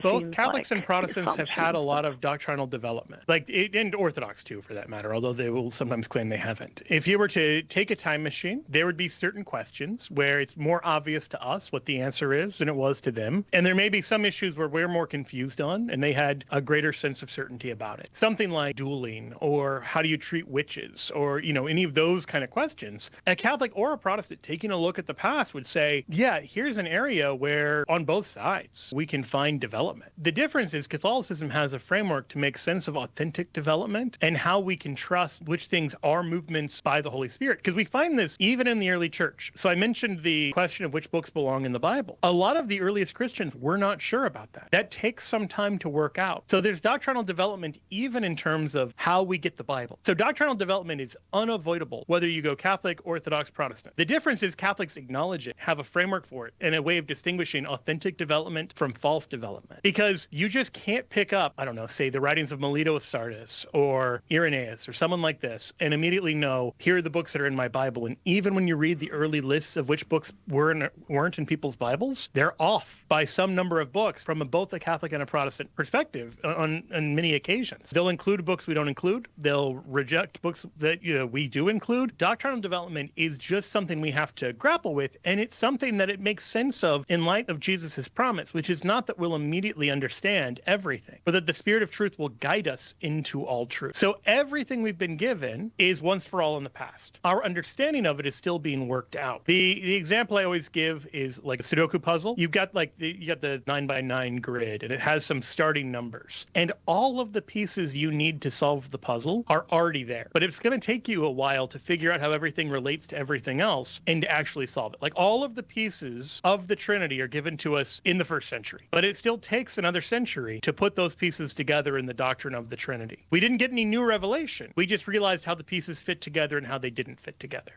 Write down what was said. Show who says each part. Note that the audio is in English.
Speaker 1: Both
Speaker 2: seems
Speaker 1: Catholics
Speaker 2: like
Speaker 1: and Protestants have had a
Speaker 2: assumptions.
Speaker 1: lot of doctrinal development, and Orthodox too, for that matter, although they will sometimes claim they haven't. If you were to take a time machine, there would be certain questions where it's more obvious to us what the answer is than it was to them. And there may be some issues where we're more confused on, and they had a greater sense of certainty about it. Something like dueling, or how do you treat witches, or, any of those kind of questions. A Catholic or a Protestant taking a look at the past would say, yeah, here's an area where on both sides we can find development. The difference is Catholicism has a framework to make sense of authentic development and how we can trust which things are movements by the Holy Spirit. Because we find this even in the early church. So I mentioned the question of which books belong in the Bible. A lot of the earliest Christians were not sure about that. That takes some time to work out. So there's doctrinal development even in terms of how we get the Bible. So doctrinal development is unavoidable, whether you go Catholic, Orthodox, Protestant. The difference is Catholics acknowledge it, have a framework for it, and a way of distinguishing authentic development from false development. Because you just can't pick up, I don't know, say the writings of Melito of Sardis or Irenaeus or someone like this and immediately know, here are the books that are in my Bible. And even when you read the early lists of which books weren't in people's Bibles, they're off by some number of books from both a Catholic and a Protestant perspective on many occasions. They'll include books we don't include. They'll reject books that we do include. Doctrinal development is just something we have to grapple with, and it's something that it makes sense of in light of Jesus' promise, which is not that we'll immediately understand everything, but that the Spirit of truth will guide us into all truth. So everything we've been given is once for all in the past. Our understanding of it is still being worked out. The example I always give is like a Sudoku puzzle. You got the 9x9 grid, and it has some starting numbers, and all of the pieces you need to solve the puzzle are already there. But it's going to take you a while to figure out how everything relates to everything else and to actually solve it. Like all of the pieces of the Trinity are given to us in the first century, but it still takes another century to put those pieces together in the doctrine of the Trinity. We didn't get any new revelation. We just realized how the pieces fit together and how they didn't fit together.